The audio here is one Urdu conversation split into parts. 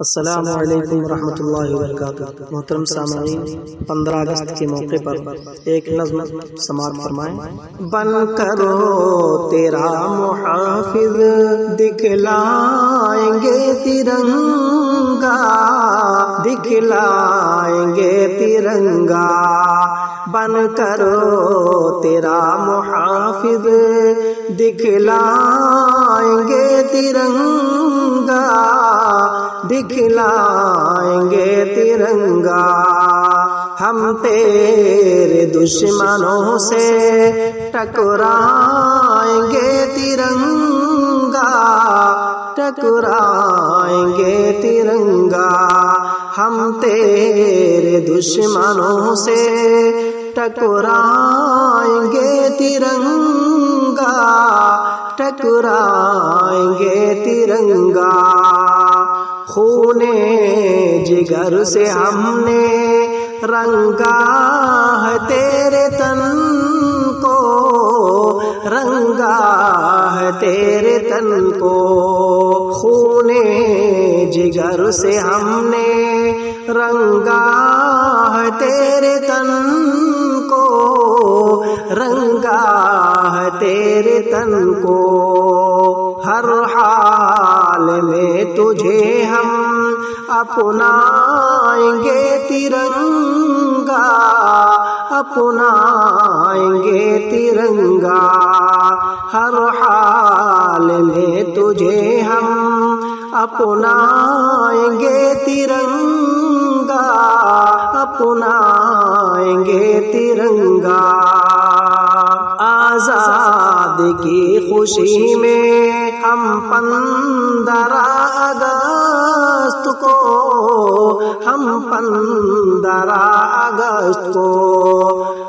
السلام علیکم ورحمۃ اللہ وبرکاتہ۔ محترم سامعین، 15 اگست کے موقع پر ایک نظم سماعت فرمائیں۔ بن کرو تیرا محافظ دکھلائیں گے ترنگا، دکھلائیں گے ترنگا۔ بن کرو تیرا محافظ دکھلائیں گے ترنگا، دکھلائیں گے ترنگا۔ ہم تیرے دشمنوں سے ٹکرائیں گے ترنگا، ٹکرائیں گے ترنگا۔ ہم تیرے دشمنوں سے ٹکرائیں گے ترنگا، ٹکرائیں گے ترنگا۔ خون جگر سے ہم نے رنگا ہے تیرے تن کو، رنگا ہے تیرے تن کو۔ خون جگر سے ہم نے رنگا ہے تیرے تن کو، رنگا ہے تیرے تن کو۔ ہر حال میں تجھے ہم اپنائیں گے ترنگا، اپنائیں گے ترنگا۔ ہر حال میں تجھے ہم اپنائیں گے ترنگا، اپنائیں گے ترنگا۔ آزاد کی خوشی میں ہم 15 اگست کو، ہم 15 اگست کو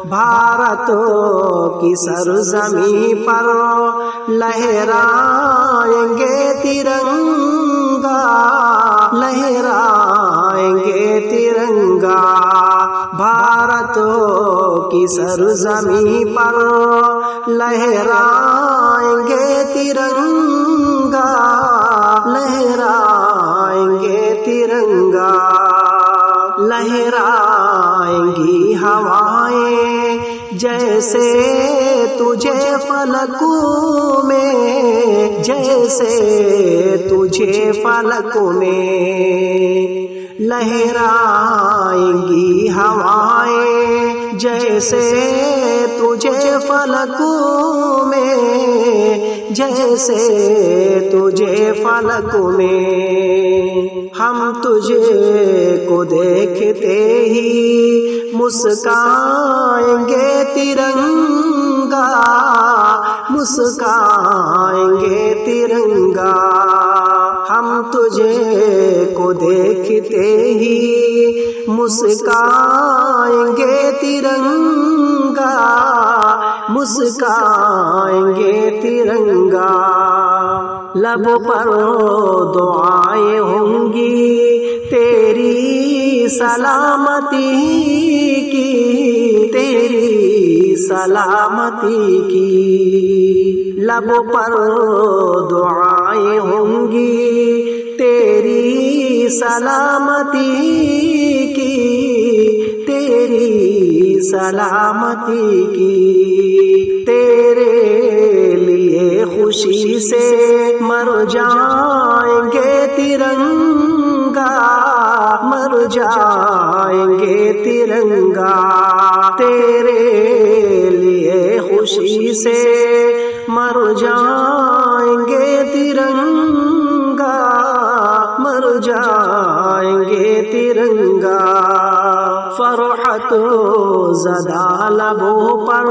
بھارت کی سرزمین پر لہرائیں گے ترنگا، لہرائیں گے ترنگا۔ بھارت کی سرزمین پر لہرائیں گے ترنگا، لہرائیں گے ترنگا۔ لہرائیں گی ہوائیں جیسے تجھے فلکوں میں، جیسے تجھے فلکوں میں۔ لہرائیں گی ہوائیں جیسے تجھے فلکوں میں، جیسے تجھے فلکوں میں۔ ہم تجھے کو دیکھتے ہی مسکائیں گے ترنگا، مسکائیں گے ترنگا۔ ہم تجھے کو دیکھتے ہی مسکائیں گے ترنگا، مسکائیں گے ترنگا۔ لب پر دعائیں ہوں گی تیری سلامتی کی، تیری سلامتی کی۔ لب پر دعائیں ہوں گی تیری سلامتی کی، تیری سلامتی کی۔ تیرے لیے خوشی سے مر جائیں گے ترنگا، مر جائیں گے ترنگا۔ تیرے لیے خوشی سے مر جائیں گے ترنگا، مر جائیں گے ترنگا۔ فرحت زدہ لبوں پر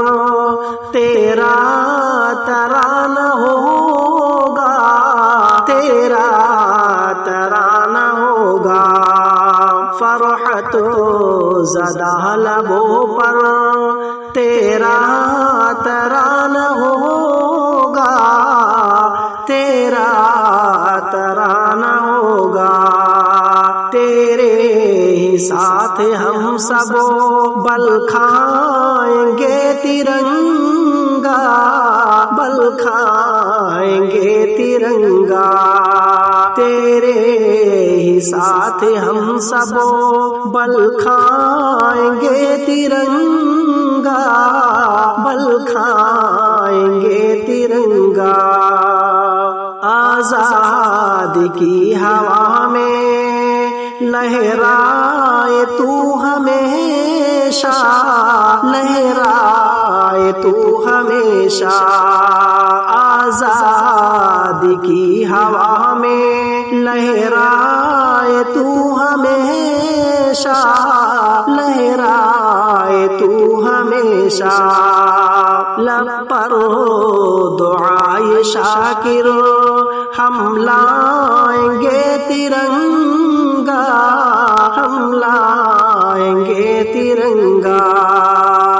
تیرا ترانہ ہوگا، تیرا ترانہ ہوگا۔ فرحت زدہ لبوں پر تیرا ترانہ ہوگا، تیرا ترانہ ہوگا۔ تیرے ہی ساتھ ہم سب بل کھائیں گے ترنگا، بل کھائیں گے ترنگا۔ تیرے ہی ساتھ ہم سب بل کھائیں گے ترنگا، بل کھائیں گے ترنگا، آزادی کی ہوا میں لہرائے تو ہمیشہ، لہرائے تو ہمیشہ، آزادی کی ہوا میں لہرائے تو ہمیشہ، لہرائے تو ہمیشہ، لب پر دعائے شاکر ہم لائیں گے ترنگا، ہم لائیں گے ترنگا،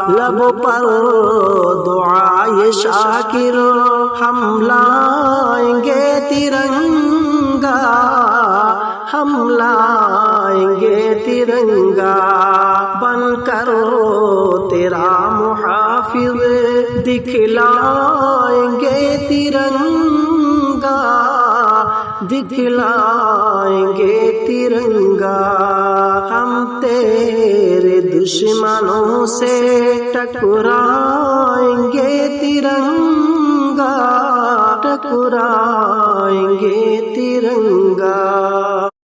لب پر دعائے شاکر ہم لائیں گے ترنگا، ہم لائیں گے ترنگا، بن کر تیرا محافظ دکھلائیں گے ترنگا، دکھلائیں گے ترنگا، ہم تیرے دشمنوں سے ٹکرائیں گے ترنگا، ٹکرائیں گے ترنگا۔